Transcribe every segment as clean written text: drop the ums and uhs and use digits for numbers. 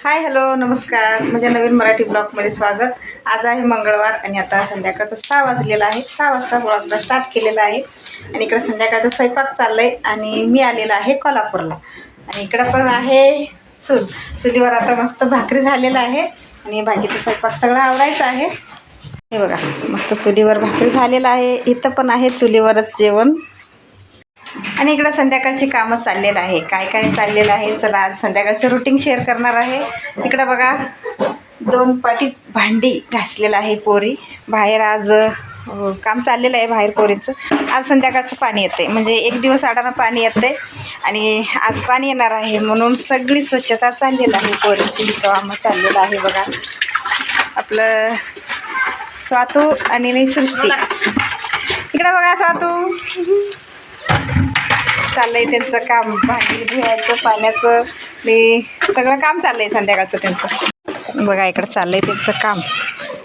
Hi hello नमस्कार, माझ्या नवीन मराठी ब्लॉगमध्ये स्वागत. आज आहे मंगळवार आणि आता संध्याकाळचं 6 वाजलेला आहे. 6 वाजता ब्लॉगला स्टार्ट केलेला आहे आणि इकडे संध्याकाळचा स्वयंपाक चाललाय आणि मी आलेला आहे कोल्हापूरला. आणि इकडं पण आहे चुलीवर आता मस्त भाकरी झालेला आहे आणि बाकीचा स्वयंपाक सगळा आवरायचा आहे. हे बघा, मस्त चुलीवर भाकरी झालेला आहे. इथं पण आहे चुलीवरच जेवण आणि इकडं संध्याकाळची कामं चाललेलं आहे. काय काय चाललेलं आहे चला आज संध्याकाळचं रुटीन शेअर करणार आहे. इकडं बघा 2 पाटी भांडी घासलेलं आहे. पोरी बाहेर आज काम चाललेलं आहे बाहेर पोरींचं. आज संध्याकाळचं पाणी येते म्हणजे एक दिवस आडानं पाणी येते आणि आज पाणी येणार आहे म्हणून सगळी स्वच्छता चाललेलं आहे. पोरींची कामं चाललेलं आहे. बघा आपलं स्वातू आणि सृष्टी. इकडं बघा स्वातू चाललंय त्यांचं काम, भांडी धुवायचं पाण्याचं सगळं काम चाललंय संध्याकाळचं त्यांचं. बघा इकडं चाललंय त्यांचं काम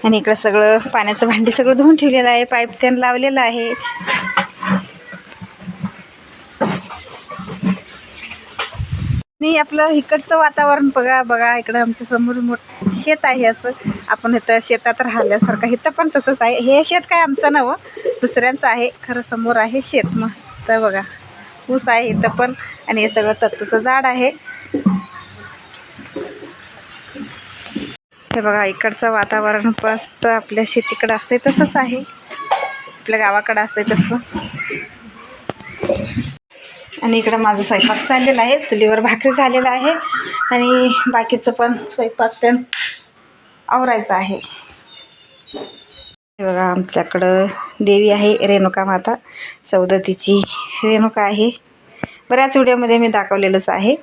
आणि इकडं सगळं पाण्याचं भांडी सगळं धुवून ठेवलेलं आहे. पाईप त्यानं लावलेलं आहे. आणि आपलं इकडचं वातावरण बघा इकडं आमच्या समोर मोठं शेत आहे. असं आपण इथं शेतात राहिल्यासारखं इथं पण तसंच आहे. हे शेत काय आमचं नव्हं, दुसऱ्यांचं आहे. खरं समोर आहे शेत मस्त. बघा ऊस आहे इथं पण आणि हे सगळं तत्तूचं झाड आहे. हे बघा इकडचं वातावरण मस्त आपल्या शेतीकडं असते तसंच आहे, आपल्या गावाकडं असते तसं. आणि इकडं माझं स्वयंपाक चाललेला आहे. चुलीवर भाकरी झालेला आहे आणि बाकीचं पण स्वयंपाक ते आवरायचं आहे. हे बघा आमच्याकडं देवी आहे रेणुका माता, सौदत्तीची रेणुका आहे. बऱ्याच व्हिडिओमध्ये मी दाखवलेलंच आहे.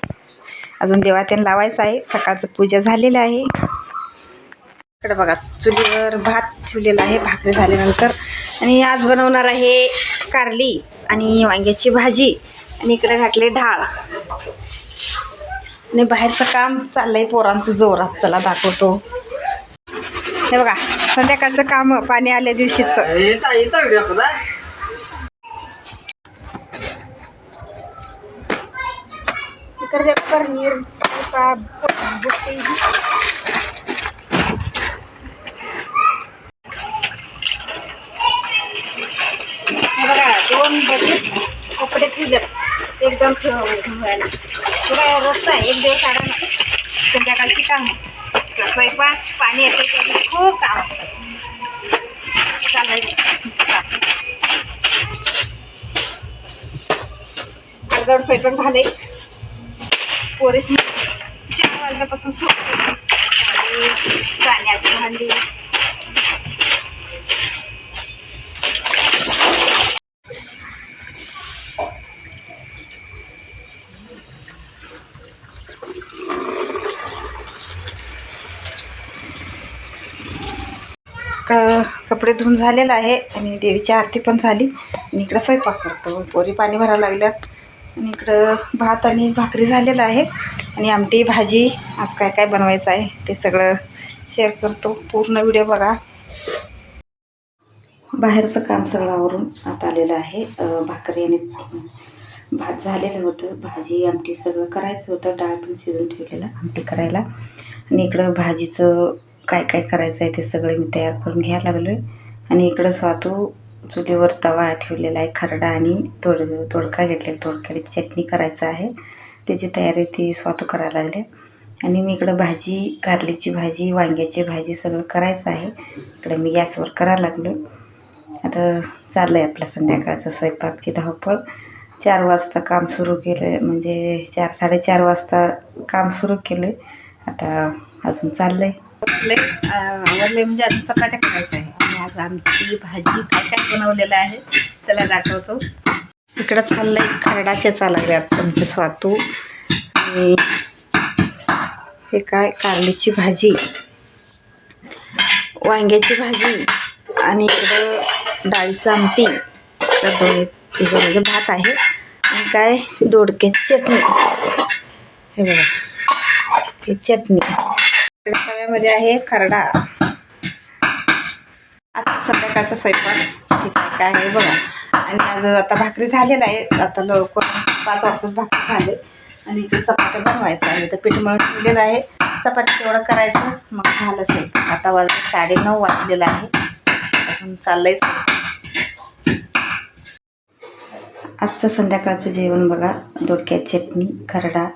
अजून देवात्यानं लावायचं आहे. सकाळचं पूजा झालेलं आहे. इकडे बघा चुलीवर भात ठेवलेला आहे भाकरी झाल्यानंतर आणि आज बनवणार आहे कारली आणि वांग्याची भाजी आणि इकडे घातले डाळ आणि बाहेरचं काम चाललंय पोरांचं जोरात. चला दाखवतो. हे बघा संध्याकाळचं काम पाणी आल्या दिवशीचं. इकडे पनीर बघा 2 बकेट कपडे ठेवलेत एकदम धुवायला. बघा रोजचा एक दिवस आडा ना संध्याकाळची काम स्वयंपाक पाणी येते त्याची खूप काम चालायचं. अर्धवट स्वयंपाक झाले. पोरीस 4 वाजल्यापासून पाण्याची भांडी. कपडे धुवून झालेलं आहे आणि देवीची आरती पण झाली आणि इकडं स्वयंपाक करतो. पोरी पाणी भरायला लागल्यात आणि इकडं भात आणि भाकरी झालेलं आहे आणि आमटी भाजी. आज काय काय बनवायचं आहे ते सगळं शेअर करतो. पूर्ण व्हिडिओ बघा. बाहेरचं काम सगळं आवरून आता आलेलं आहे. भाकरी आणि भात झालेलं होतं. भाजी आमटी सगळं करायचं होतं. डाळ पण शिजवून ठेवलेलं आमटी करायला आणि इकडं भाजीचं काय काय करायचं आहे ते सगळे मी तयार करून घ्यायला लागलो आहे. आणि इकडं स्वातू चुलीवर तवा ठेवलेला आहे. खरडा आणि दोडका घेतलेला, दोडक्याची चटणी करायचं आहे त्याची तयारी ती स्वातू करायला लागले. आणि मी इकडं भाजी कारलीची भाजी वांग्याची भाजी सगळं करायचं आहे. इकडं मी गॅसवर करायला लागलो. आता चाललं आहे आपलं संध्याकाळचं स्वयंपाकची धावपळ. 4 वाजता काम सुरू केलं म्हणजे 4-4:30 वाजता काम सुरू केलं. आता अजून चाललं आहे आवरले म्हणजे अजून चपात्या करायचं आहे. आणि आज आमची भाजी काय काय बनवलेलं आहे चला दाखवतो. इकडं चाललंय खरडाचे चालल्यात आमचे स्वातू आणि हे काय कारलीची भाजी वांग्याची भाजी आणि इकडं डाळीचं आमटी. तर तिघं म्हणजे भात आहे आणि काय दोडक्याची चटणी. हे बघा ही चटणी. तव्यामध्ये आहे खरडा. आता संध्याकाळचा स्वयंपाक हे काय काय आहे बघा. आणि आज आता भाकरी झालेला आहे. आता लवकर 5 वाजताच भाकरी झाले आणि इथे चपात्या बनवायचं आहे. तर पीठ मळून ठेवलेलं आहे चपाती तेवढं करायचं, मग झालं स्वयंपाक. आता वाजले 9:30 वाजलेलं आहे, अजून चाललंयच. आजचं संध्याकाळचं जेवण बघा, दोडक्याची चटणी, खरडा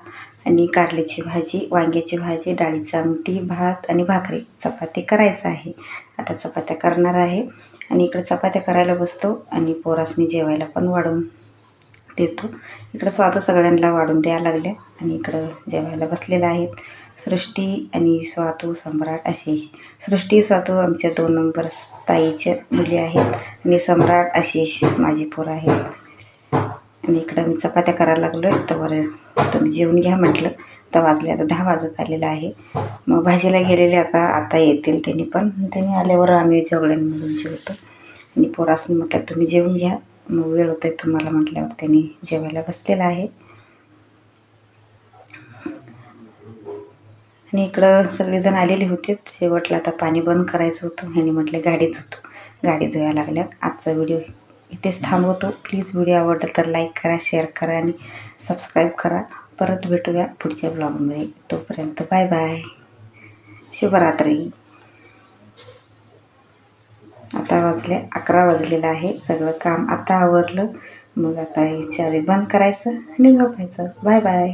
आणि कारल्याची भाजी, वांग्याची भाजी, डाळीची आमटी, भात आणि भाकरी. चपाती करायचं आहे. आता चपात्या करणार आहे आणि इकडे चपात्या करायला बसतो आणि पोरासनी जेवायला पण वाढून देतो. इकडं स्वातू सगळ्यांना वाढून द्यायला लागल्या आणि इकडं जेवायला बसलेल्या आहेत. सृष्टी आणि स्वातू, सम्राट आशिष. सृष्टी, स्वातू आमच्या 2 नंबर ताईच्या मुली आहेत आणि सम्राट, आशिष माझी पोरं आहेत. आणि इकडं मी चपात्या करायला लागलो आहे. तर तुम्ही जेवून घ्या म्हटलं. तर वाजले आता 10 वाजत आलेलं आहे. मग भाजीला गेलेले आता येतील त्यांनी आल्यावर आम्ही सगळ्यांमधून जेवतो. आणि पोरासनी म्हटलं तुम्ही जेवून घ्या, मग वेळ होत आहे तुम्हाला म्हटल्यावर त्यांनी जेवायला बसलेलं आहे. आणि इकडं सगळेजण आलेले होते. शेवटला आता पाणी बंद करायचं होतं. ह्यांनी म्हटलं गाडी धुवायला लागल्यात. आजचा व्हिडिओ इथेच थांबवतो. प्लीज व्हिडिओ आवडला तर लाईक करा, शेअर करा आणि सबस्क्राईब करा. परत भेटूया पुढच्या ब्लॉगमध्ये. तोपर्यंत बाय बाय, शुभरात्री. आता वाजले 11 वाजलेलं आहे. सगळं काम आता आवरलं. मग आता चावी बंद करायचं आणि झोपायचं. Bye bye.